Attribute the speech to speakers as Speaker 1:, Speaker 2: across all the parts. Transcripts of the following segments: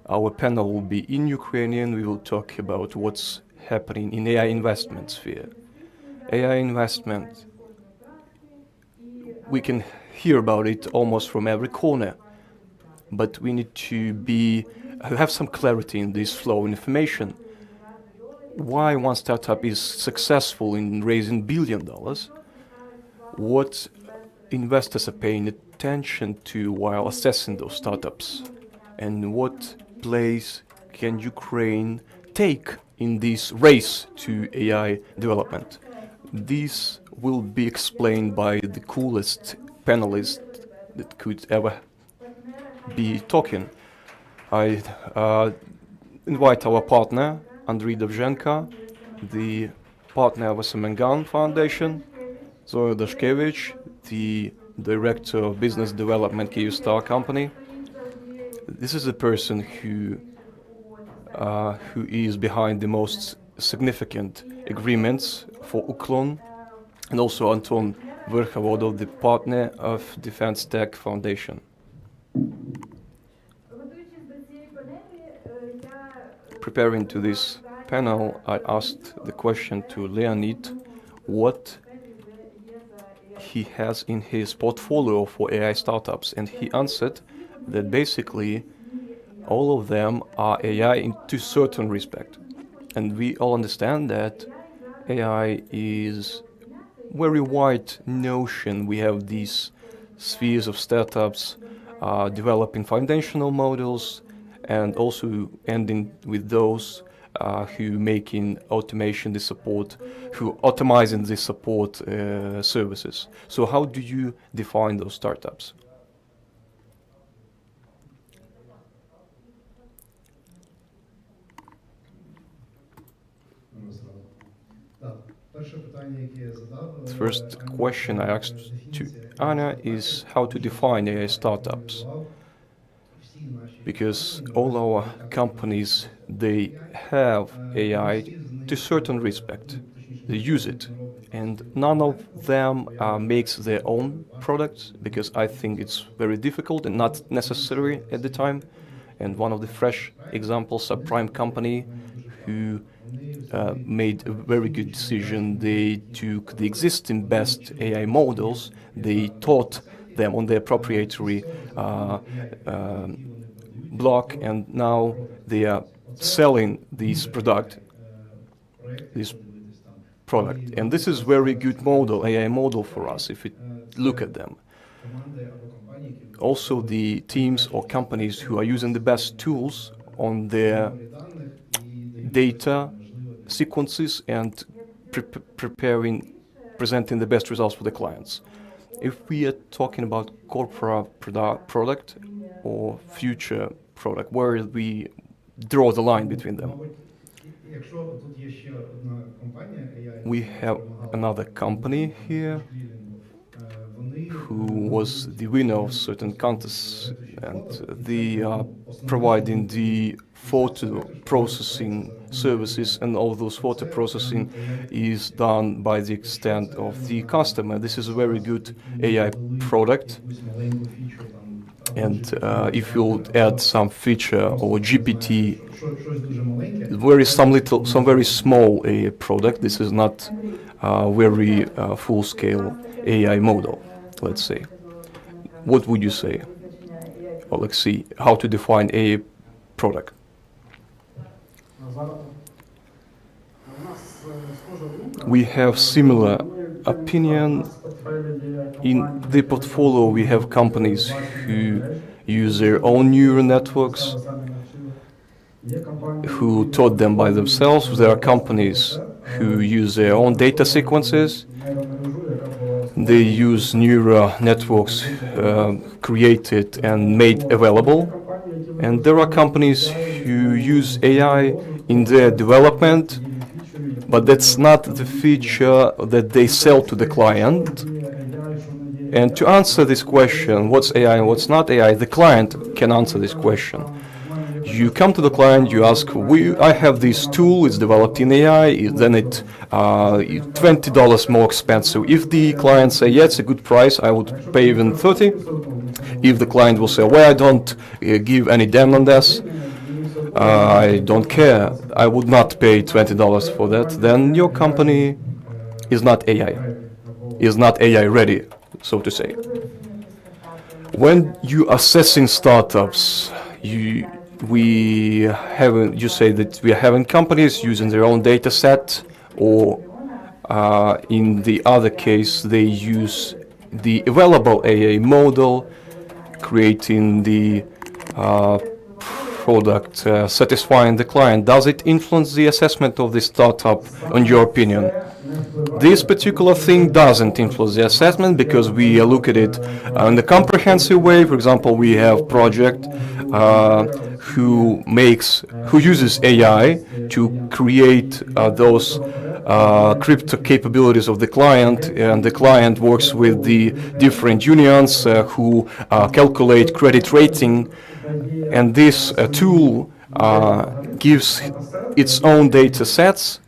Speaker 1: Our panel will be in Ukrainian. We will talk about what's happening in AI investment sphere. AI investment, we can hear about it almost from every corner, but we need to have some clarity in this flow of information. Why one startup is successful in raising $1 billion, what investors are paying attention to while assessing those startups, and what place can Ukraine take in this race to AI development. This will be explained by the coolest panelist that could ever be talking. I invite our partner, Andriy Dovzhenko, the partner of SMRK Foundation, Zoia Dronshkevych, the Director of Business Development Kyivstar company. This is the person who is behind the most significant agreements for Uklon, and also Anton Verkhovodov, the partner of FutureTech Foundation. Preparing to this panel, I asked the question to Leonid what he has in his portfolio for AI startups, and he answered that basically all of them are AI into certain respect. And we all understand that AI is very wide notion. We have these spheres of startups developing foundational models, and also ending with those who making automation the support, who automizing the support services. So how do you define those startups? The first question I asked to Anna is how to define AI startups. Because all our companies, they have AI to a certain respect. They use it. And none of them makes their own products, because I think it's very difficult and not necessary at the time. And one of the fresh examples, a prime company who made a very good decision. They took the existing best AI models, they taught them on their proprietary block, and now they are selling this product. And this is very good model, AI model for us, if we look at them. Also, the teams or companies who are using the best tools on their data sequences and presenting the best results for the clients. If we are talking about corporate product or future product, where we draw the line between them? We have another company here who was the winner of certain contests, and they are providing the photo processing services, and all those photo processing is done by the extent of the customer. This is a very good AI product, and if you add some feature or GPT, some very small AI product. This is not very full-scale AI model, let's say. What would you say? Or let's see how to define AI product. We have similar opinion. In the portfolio, we have companies who use their own neural networks, who taught them by themselves. There are companies who use their own data sequences. They use neural networks created and made available. And there are companies who use AI in their development, but that's not the feature that they sell to the client. And to answer this question, what's AI and what's not AI, the client can answer this question. You come to the client, you ask, I have this tool, it's developed in AI, then it's $20 more expensive. If the client say, yeah, it's a good price, I would pay even 30. If the client will say, well, I don't give any damn on this, I don't care, I would not pay $20 for that, then your company is not AI, is not AI ready, so to say. When you assessing startups, you say that we are having companies using their own data set, or in the other case they use the available AI model, creating the product satisfying the client. Does it influence the assessment of the startup, in your opinion? This particular thing doesn't influence the assessment because we look at it in a comprehensive way. For example, we have project who uses AI to create those crypto capabilities of the client, and the client works with the different unions who calculate credit rating, and this tool gives its own data sets,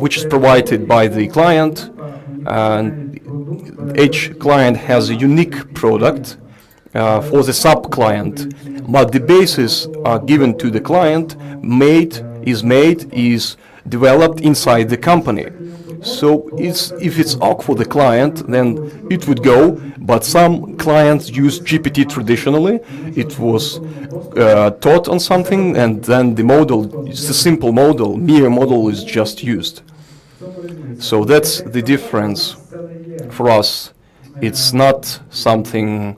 Speaker 1: which is provided by the client, and each client has a unique product for the sub-client, but the basis given to the client is developed inside the company. So if it's OK for the client, then it would go, but some clients use GPT traditionally. It was taught on something, and then the model, it's a simple model, mere model is just used. So that's the difference for us. It's not something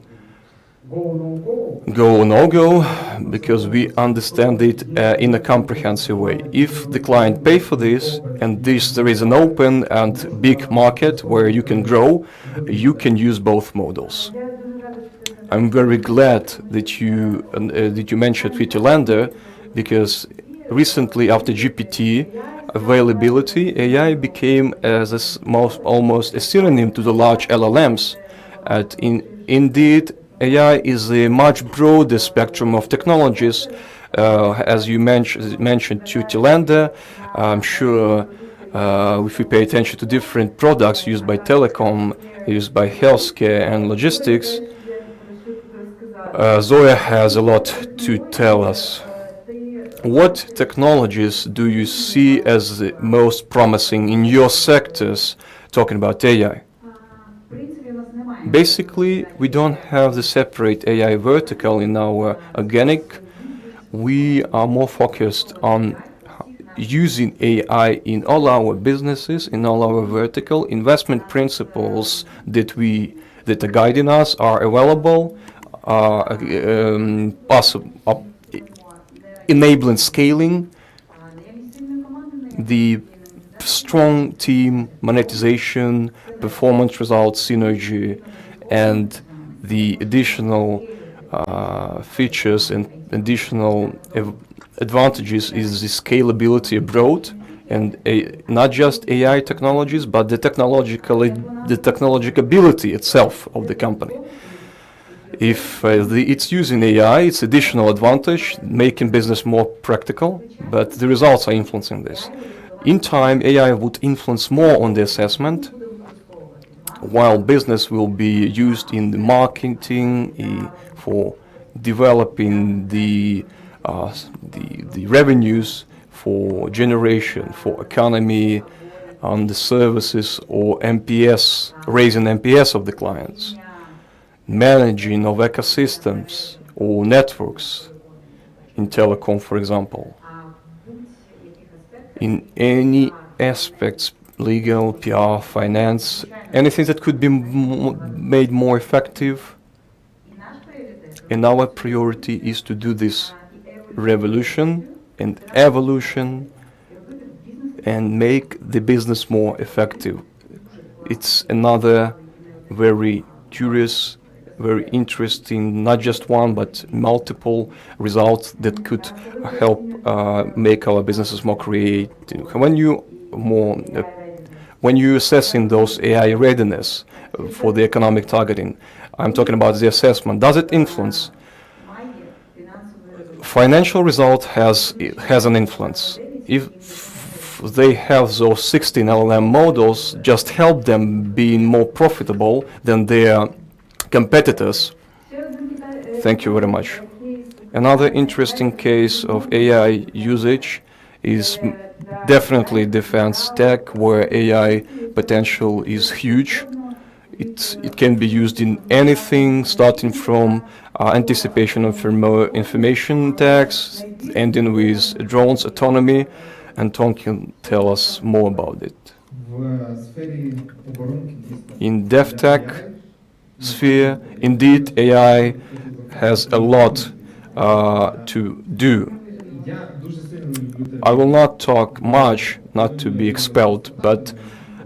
Speaker 1: go or no go, because we understand it in a comprehensive way. If the client pay for this, and there is an open and big market where you can grow, you can use both models. I'm very glad that you mentioned FutureLander, because recently after GPT availability, AI became almost a synonym to the large LLMs. And indeed, AI is a much broader spectrum of technologies. As you mentioned FutureLander, I'm sure if we pay attention to different products used by telecom, used by healthcare and logistics, Zoia has a lot to tell us. What technologies do you see as the most promising in your sectors, talking about AI? Basically, we don't have the separate AI vertical in our organic. We are more focused on using AI in all our businesses, in all our vertical investment principles that are guiding us are available, enabling scaling, the strong team monetization, performance results, synergy, and the additional features and additional advantages is the scalability abroad, and not just AI technologies, but the technological ability itself of the company. If it's using AI, it's additional advantage, making business more practical, but the results are influencing this. In time, AI would influence more on the assessment, while business will be used in the marketing for developing the revenues, for generation, for economy, on the services, or NPS, raising NPS of the clients, managing of ecosystems or networks in telecom, for example. In any aspects, legal, PR, finance, anything that could be made more effective. And our priority is to do this revolution and evolution and make the business more effective. It's another very curious, very interesting, not just one, but multiple results that could help make our businesses more creative. When you assessing those AI readiness for the economic targeting, I'm talking about the assessment. Does it influence? Financial result has an influence. If they have those 16 LLM models, just help them being more profitable than their competitors. Thank you very much. Another interesting case of AI usage is definitely defense tech, where AI potential is huge. It can be used in anything, starting from anticipation of information attacks, ending with drones, autonomy, and Tom can tell us more about it. In DevTech sphere, indeed, AI has a lot to do. I will not talk much, not to be expelled, but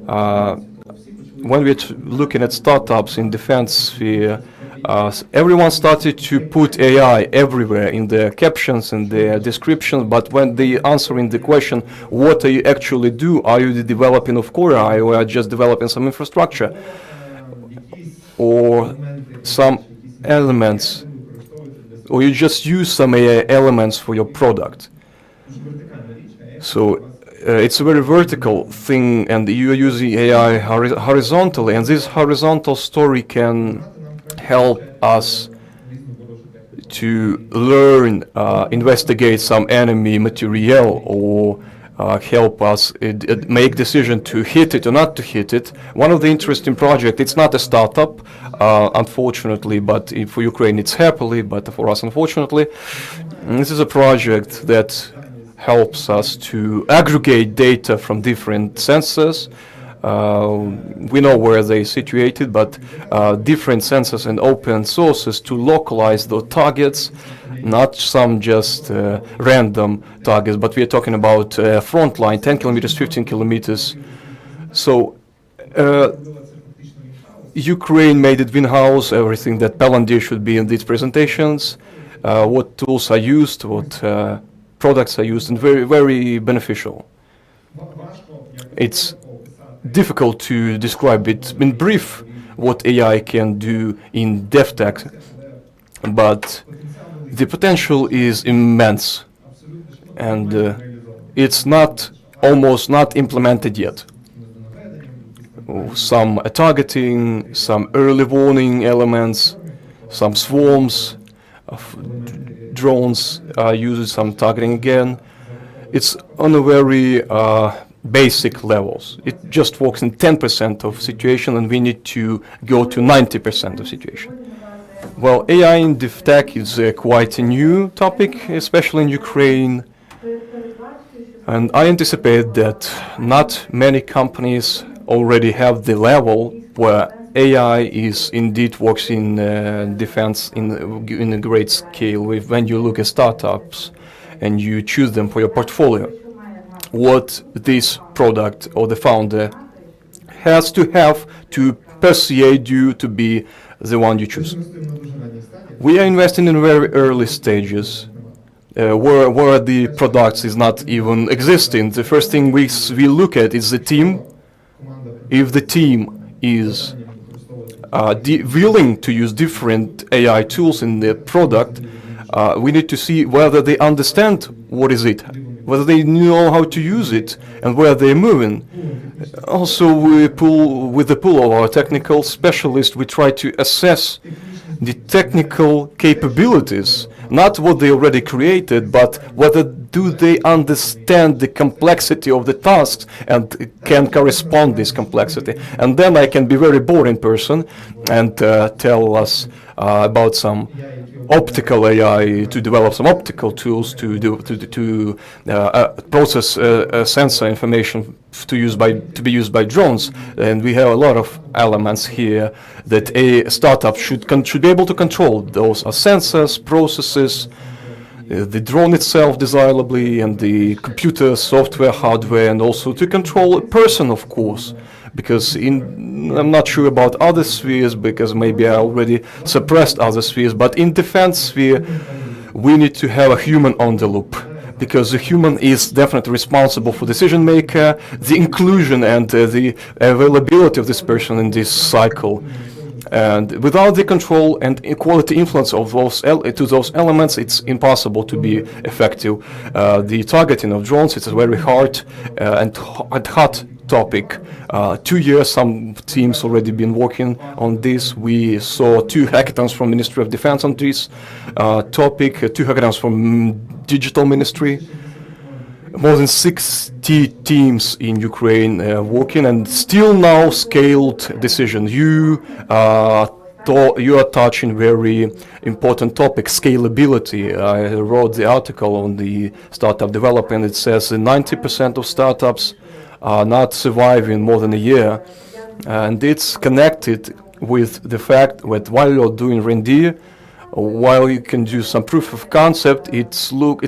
Speaker 1: when we're looking at startups in defense sphere, everyone started to put AI everywhere in their captions and their descriptions, but when they answering the question, what are you actually do? Are you developing of core AI, or are you just developing some infrastructure? Or some elements, or you just use some AI elements for your product. So it's a very vertical thing, and you are using AI horizontally, and this horizontal story can help us to learn, investigate some enemy material, or help us make decision to hit it or not to hit it. One of the interesting projects, it's not a startup, unfortunately, but for Ukraine it's happily, but for us unfortunately, this is a project that helps us to aggregate data from different sensors. We know where they're situated, but different sensors and open sources to localize the targets, not some just random targets, but we are talking about front line, 10 kilometers, 15 kilometers. So Ukraine made it in-house, everything that Palantir should be in these presentations, what tools are used, what products are used, and very, very beneficial. It's difficult to describe it in brief what AI can do in DevTech, but the potential is immense, and it's almost not implemented yet. Some targeting, some early warning elements, some swarms of drones using some targeting again. It's on a very basic levels. It just works in 10% of situation, and we need to go to 90% of situation. Well, AI in DevTech is quite a new topic, especially in Ukraine. And I anticipate that not many companies already have the level where AI is indeed works in defense in a great scale. When you look at startups and you choose them for your portfolio, what this product or the founder has to have to persuade you to be the one you choose. We are investing in very early stages, where the products is not even existing. The first thing we look at is the team. If the team is willing to use different AI tools in their product, we need to see whether they understand what is it, whether they know how to use it, and where they're moving. Also, with the pool of our technical specialists, we try to assess the technical capabilities, not what they already created, but whether do they understand the complexity of the tasks and can correspond this complexity. And then I can be very boring person and tell us about some optical AI, to develop some optical tools to process sensor information to be used by drones. And we have a lot of elements here that a startup should be able to control. Those are sensors, processes, the drone itself desirably, and the computer, software, hardware, and also to control a person, of course. Because I'm not sure about other spheres, because maybe I already suppressed other spheres, but in defense sphere, we need to have a human on the loop, because the human is definitely responsible for decision maker, the inclusion and the availability of this person in this cycle. And without the control and equality influence of those elements, it's impossible to be effective. The targeting of drones, it's very hard and hot topic. 2 years, some teams already been working on this. We saw 2 hackathons from Ministry of Defense on this topic, 2 hackathons from Digital Ministry. More than 60 teams in Ukraine working, and still now scaled decision. You are touching very important topic, scalability. I wrote the article on the startup development. It says 90% of startups are not surviving more than a year, and it's connected with the fact that while you're doing reindeer, while you can do some proof of concept, it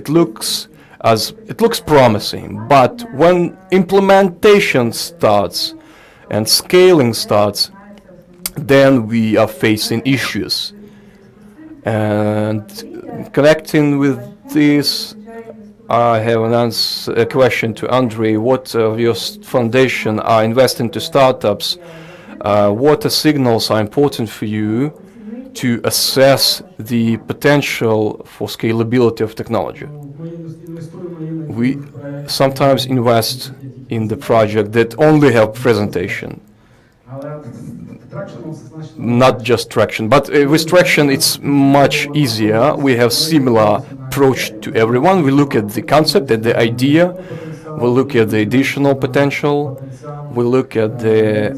Speaker 1: looks promising, but when implementation starts and scaling starts, then we are facing issues. And connecting with this, I have a question to Andriy. What of your foundation are investing to startups? What signals are important for you to assess the potential for scalability of technology? We sometimes invest in the project that only have presentation, not just traction. But with traction, it's much easier. We have similar approach to everyone. We look at the concept and the idea. We look at the additional potential. We look at the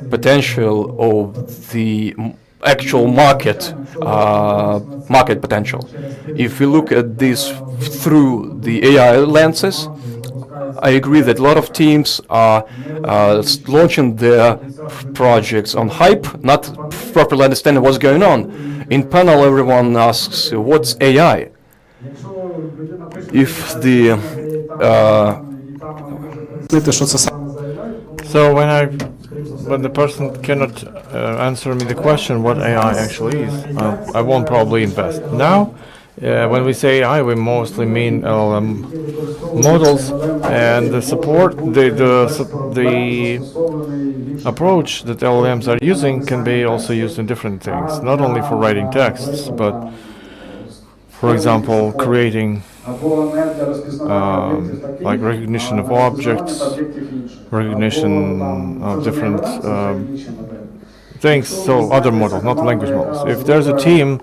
Speaker 1: potential of the actual market potential. If we look at this through the AI lenses, I agree that a lot of teams are launching their projects on hype, not properly understanding what's going on. In panel, everyone asks, what's AI? If the
Speaker 2: So when the person cannot answer me the question what AI actually is, I won't probably invest. Now, when we say AI, we mostly mean LLM models, and the support, the approach that LLMs are using can be also used in different things, not only for writing texts, but for example, creating like recognition of objects, recognition of different things, so other models, not language models. If there's a team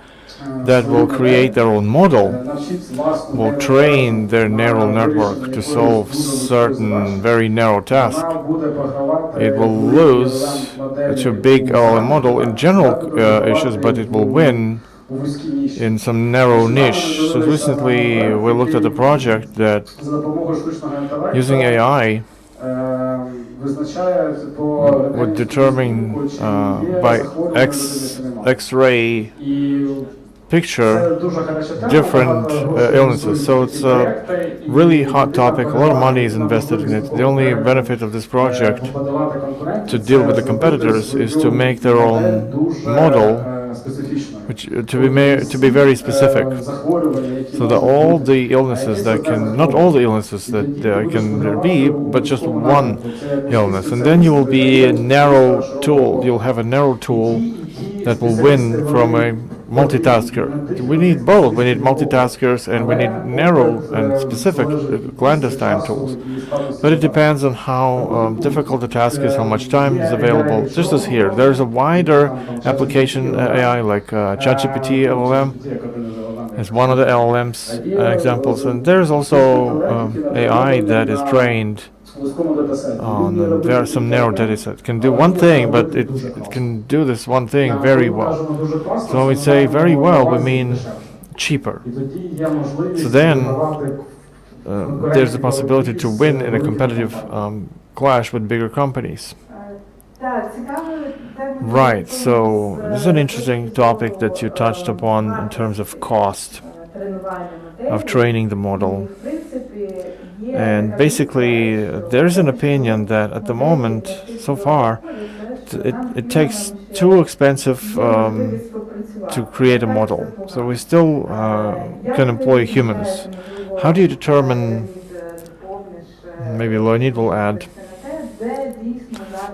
Speaker 2: that will create their own model, will train their neural network to solve certain very narrow task, it will lose to a big LLM model in general issues, but it will win in some narrow niche. So recently we looked at a project that using AI would determine by X-ray picture different illnesses. So it's a really hot topic. A lot of money is invested in it. The only benefit of this project to deal with the competitors is to make their own model, which to be very specific, so that all the illnesses that can, not all the illnesses that there can be, but just one illness, and then you will be a narrow tool. You'll have a narrow tool that will win from a multitasker. We need both. We need multitaskers and we need narrow and specific clandestine tools. But it depends on how difficult the task is, how much time is available. Just as here, there's a wider application AI like ChatGPT LLM is one of the LLMs examples, and there's also AI that is trained on there are some narrow data set. Can do one thing, but it can do this one thing very well. So when we say very well, we mean cheaper. So then there's a possibility to win in a competitive clash with bigger companies. Right, so this is an interesting topic that you touched upon in terms of cost of training the model. And basically, there's an opinion that at the moment, so far, it takes too expensive to create a model. So we still can employ humans. How do you determine, maybe Leonid will add,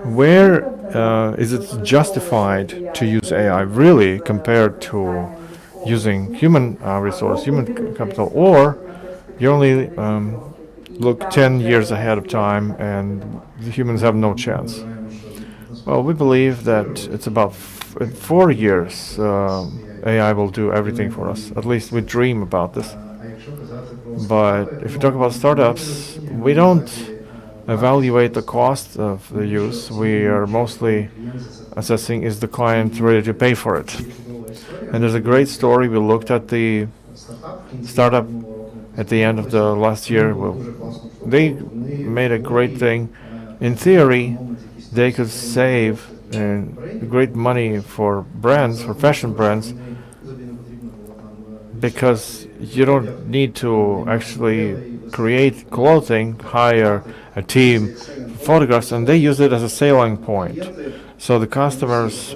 Speaker 2: where is it justified to use AI really compared to using human resource, human capital, or you're only look 10 years ahead of time and the humans have no chance. Well, we believe that it's about in 4 years AI will do everything for us. At least we dream about this. But if you talk about startups, we don't evaluate the cost of the use. We are mostly assessing, is the client ready to pay for it? And there's a great story. We looked at the startup at the end of the last year. Well, they made a great thing. In theory, they could save great money for brands, for fashion brands, because you don't need to actually create clothing, hire a team, photographs, and they use it as a selling point. So the customers,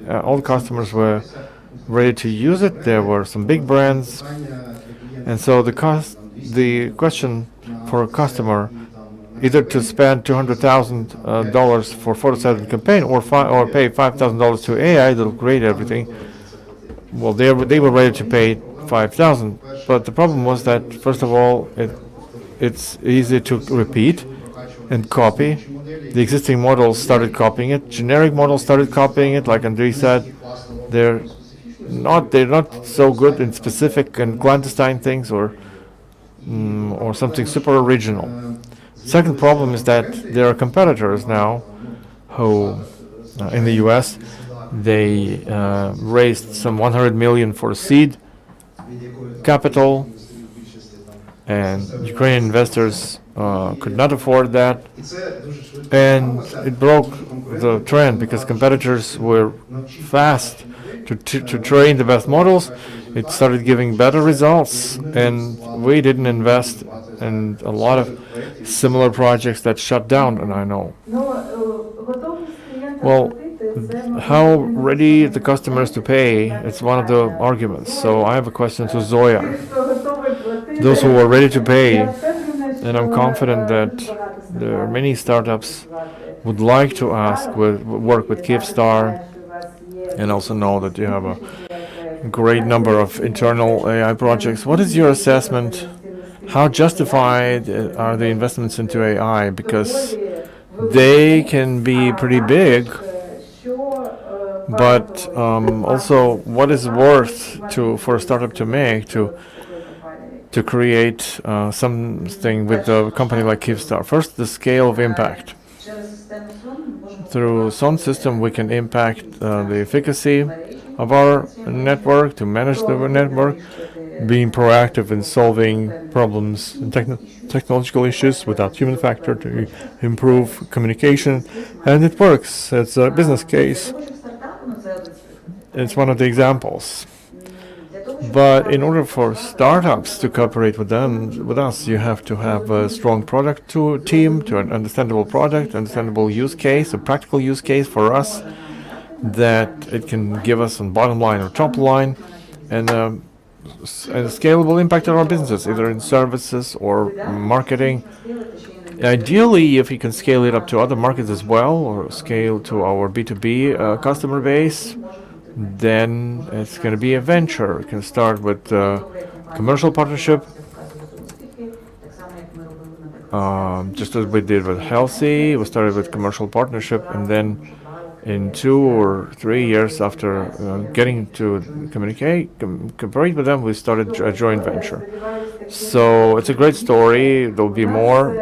Speaker 2: all the customers were ready to use it. There were some big brands, and so the question for a customer, either to spend $200,000 for photo setting campaign or pay $5,000 to AI that'll create everything. Well, they were ready to pay $5,000, but the problem was that first of all, it's easy to repeat and copy. The existing models started copying it. Generic models started copying it. Like Andriy said, they're not so good in specific and clandestine things or something super original. Second problem is that there are competitors now who, in the US, they raised some 100 million for seed capital, and Ukrainian investors could not afford that, and it broke the trend because competitors were fast to train the best models. It started giving better results, and we didn't invest in a lot of similar projects that shut down, and I know. Well, how ready the customers to pay, it's one of the arguments. So I have a question to Zoia. Those who are ready to pay, and I'm confident that there are many startups would like to work with Kyivstar, and also know that you have a great number of internal AI projects. What is your assessment? How justified are the investments into AI? Because they can be pretty big, but also what is worth for a startup to make to create something with a company like Kyivstar? First, the scale of impact. Through SON system, we can impact the efficacy of our network, to manage the network, being proactive in solving problems and technological issues without human factor, to improve communication, and it works. It's a business case. It's one of the examples. But in order for startups to cooperate with us, you have to have a strong product team, to an understandable product, understandable use case, a practical use case for us that it can give us on bottom line or top line, and a scalable impact on our businesses, either in services or marketing. Ideally, if you can scale it up to other markets as well, or scale to our B2B customer base, then it's going to be a venture. We can start with commercial partnership, just as we did with Healthy. We started with commercial partnership, and then in 2 or 3 years after getting to cooperate with them, we started a joint venture. So it's a great story. There'll be more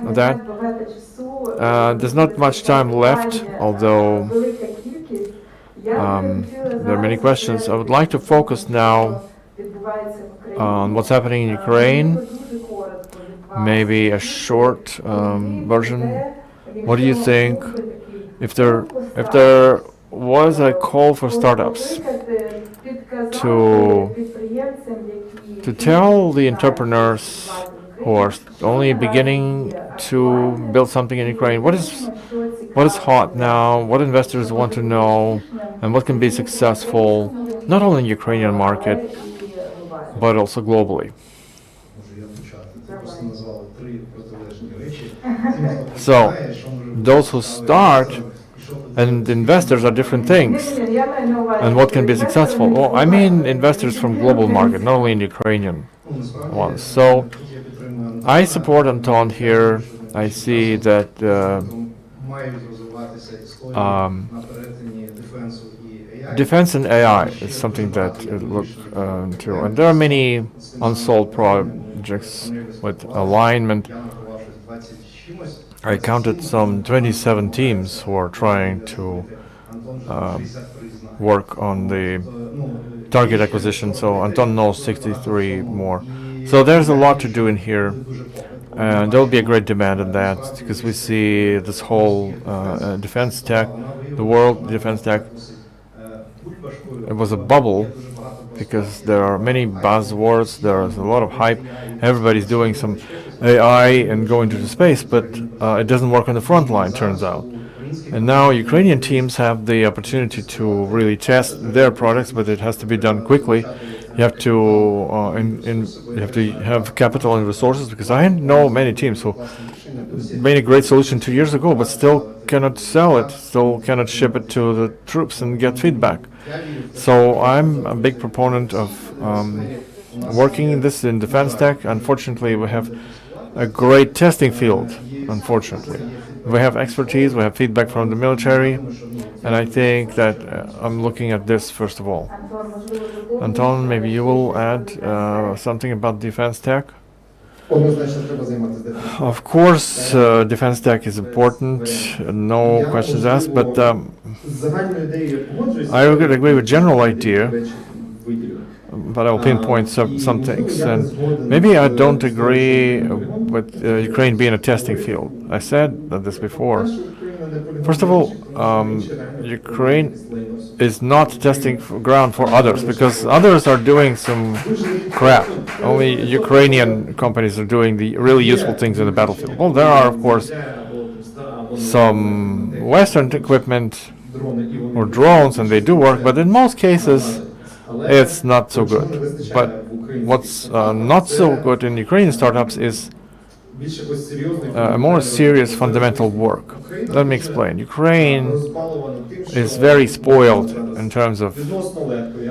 Speaker 2: of that. There's not much time left, although there are many questions. I would like to focus now on what's happening in Ukraine. Maybe a short version. What do you think? If there was a call for startups to tell the entrepreneurs who are only beginning to build something in Ukraine, what is hot now, what investors want to know, and what can be successful, not only in the Ukrainian market, but also globally. So, those who start and investors are different things. And what can be successful? Well, I mean investors from global market, not only in Ukrainian ones. So I support Anton here. I see that um, defense and AI is something that look to, and there are many unsolved projects with alignment. I counted some 27 teams who are trying to work on the target acquisition. So Anton knows 63 more. So there's a lot to do in here, and there will be a great demand on that because we see this whole defense tech, the world defense tech. It was a bubble because there are many buzzwords. There's a lot of hype. Everybody's doing some AI and going to the space, but it doesn't work on the front line, turns out. And now Ukrainian teams have the opportunity to really test their products, but it has to be done quickly. You have to you have to have capital and resources, because I know many teams who made a great solution 2 years ago, but still cannot sell it, still cannot ship it to the troops and get feedback. So I'm a big proponent of working in this in defense tech. Unfortunately, we have a great testing field. Unfortunately, we have expertise, we have feedback from the military, and I think that I'm looking at this first of all. Anton, maybe you will add something about defense tech. Of course, defense tech is important, no questions asked, but I would agree with general idea, but I'll pinpoint some things. And maybe I don't agree with Ukraine being a testing field. I said this before. First of all, Ukraine is not testing ground for others, because others are doing some crap. Only Ukrainian companies are doing the really useful things in the battlefield. Well, there are, of course, some Western equipment or drones, and they do work, but in most cases, it's not so good. But what's not so good in Ukrainian startups is a more serious fundamental work. Let me explain. Ukraine is very spoiled in terms of,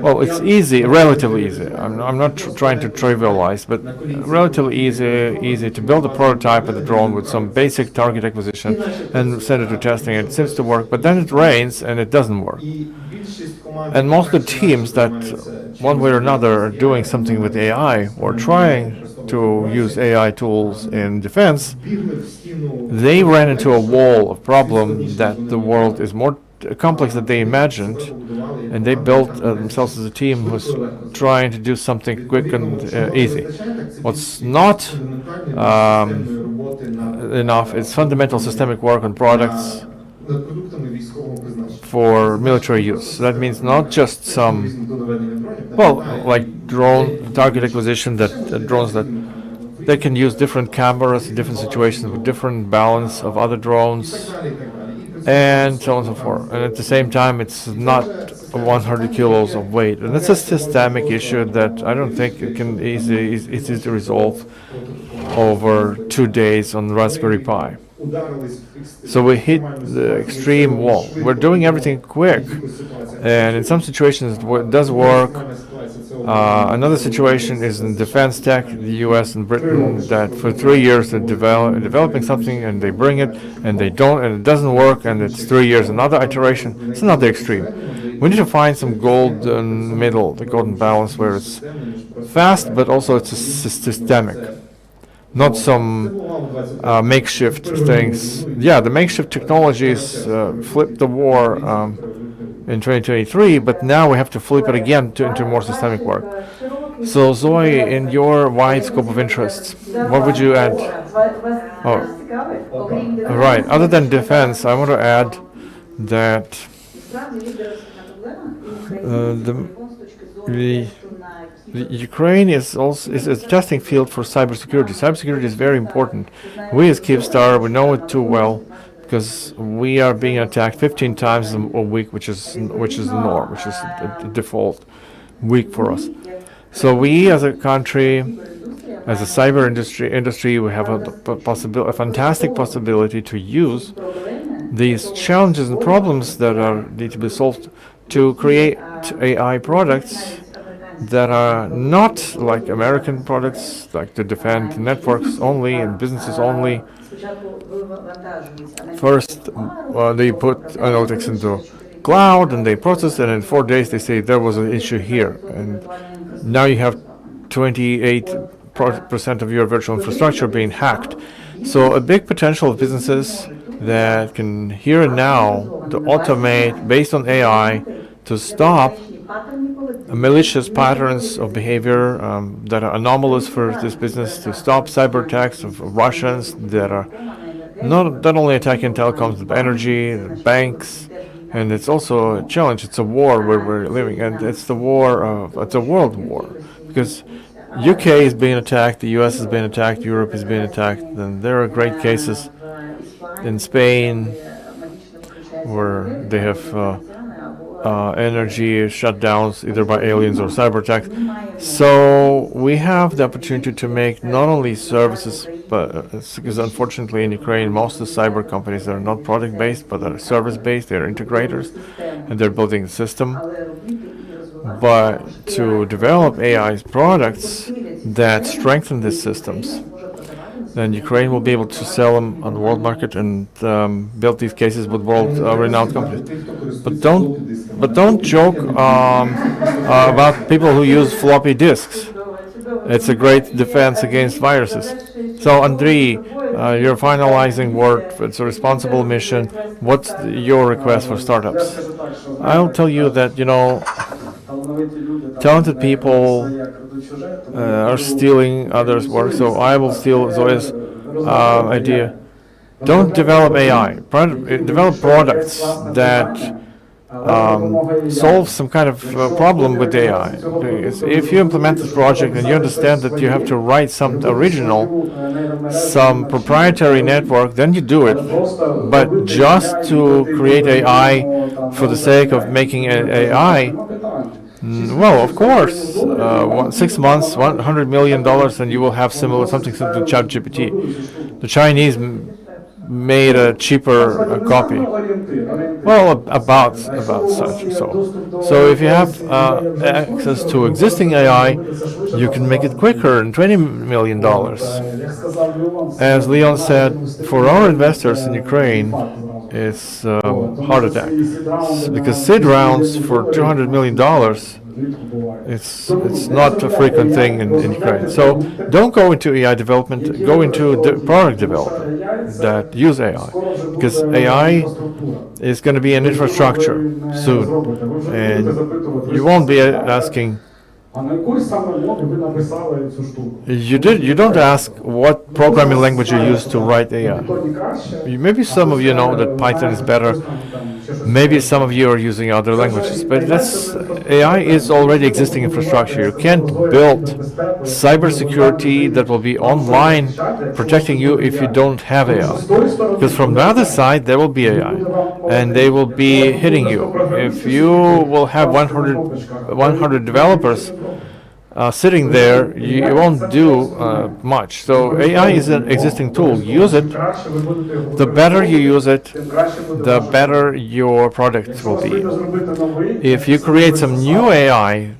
Speaker 2: well, it's easy, relatively easy. I'm not trying to trivialize, but relatively easy to build a prototype of the drone with some basic target acquisition and send it to testing. It seems to work, but then it rains and it doesn't work. And most of the teams that, one way or another, are doing something with AI or trying to use AI tools in defense, they ran into a wall of problem that the world is more complex than they imagined, and they built themselves as a team who's trying to do something quick and easy. What's not enough is fundamental systemic work on products for military use. That means not just some, well, like drone target acquisition, that drones that they can use different cameras in different situations with different balance of other drones, and so on and so forth. And at the same time, it's not 100 kilos of weight, and it's a systemic issue that I don't think it can easy to resolve over 2 days on Raspberry Pi. So we hit the extreme wall. We're doing everything quick, and in some situations it does work. Another situation is in defense tech, the US and Britain, that for 3 years they're developing something and they bring it and they don't, and it doesn't work, and it's 3 years, another iteration. It's another extreme. We need to find some golden middle, the golden balance, where it's fast but also it's systemic. Not some makeshift things. Yeah, the makeshift technologies flipped the war in 2023, but now we have to flip it again into more systemic work. So, Zoe, in your wide scope of interests, what would you add? Oh, right. Other than defense, I want to add that the Ukraine is also is a testing field for cybersecurity. Cybersecurity is very important. We as Kyivstar, we know it too well, because we are being attacked 15 times a week, which is the norm, which is the default week for us. So we, as a country, as a cyber industry, we have a fantastic possibility to use these challenges and problems that need to be solved to create AI products that are not like American products, like to defend networks only and businesses only. First, they put analytics into cloud and they process it, and in 4 days they say there was an issue here. And now you have 28% of your virtual infrastructure being hacked. So a big potential of businesses that can here and now to automate based on AI to stop malicious patterns of behavior that are anomalous for this business, to stop cyber attacks of Russians that are not only attacking telecoms, but energy, banks, and it's also a challenge. It's a war where we're living, and it's the war of it's a world war because UK is being attacked, the US is being attacked, Europe is being attacked, and there are great cases in Spain where they have energy shutdowns either by aliens or cyber attacks. So we have the opportunity to make not only services, but because unfortunately in Ukraine most of the cyber companies are not product based but are service based, they're integrators and they're building a system. But to develop AI products that strengthen these systems, then Ukraine will be able to sell them on the world market and build these cases with world renowned companies. But don't joke about people who use floppy disks. It's a great defense against viruses. So Andriy, you're finalizing work. It's a responsible mission. What's your request for startups? I'll tell you that talented people are stealing others' work, so I will steal Zoya's idea. Don't develop AI. Develop products that solve some kind of problem with AI. If you implement this project and you understand that you have to write some original, some proprietary network, then you do it. But just to create AI for the sake of making AI, well, of course, 6 months, $100 million, and you will have something similar to ChatGPT. The Chinese made a cheaper copy. Well, about such. So if you have access to existing AI, you can make it quicker and $20 million. As Leon said, for our investors in Ukraine, it's heart attack because seed rounds for $200 million. It's not a frequent thing in Ukraine. So don't go into AI development. Go into product development that use AI, because AI is going to be an infrastructure soon, and you won't be asking. You don't ask what programming language you use to write AI. Maybe some of you know that Python is better. Maybe some of you are using other languages, but AI is already existing infrastructure. You can't build cybersecurity that will be online protecting you if you don't have AI. Because from the other side, there will be AI, and they will be hitting you. If you will have 100 developers sitting there, you won't do much. So AI is an existing tool. Use it. The better you use it, the better your product will be. If you create some new AI,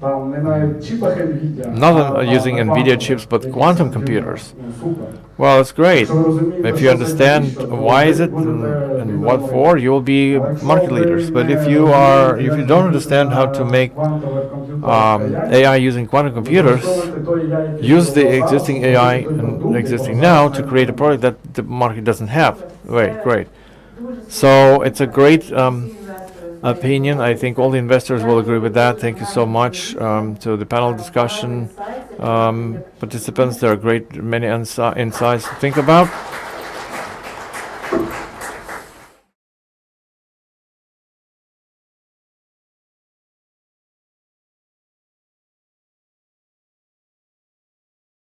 Speaker 2: not using NVIDIA chips, but quantum computers, well, it's great. If you understand why is it and what for, you will be market leaders. But if you don't understand how to make AI using quantum computers, use the existing AI and existing now to create a product that the market doesn't have. Great. So it's a great opinion. I think all the investors will agree with that. Thank you so much to the panel discussion participants. There are many insights to think about.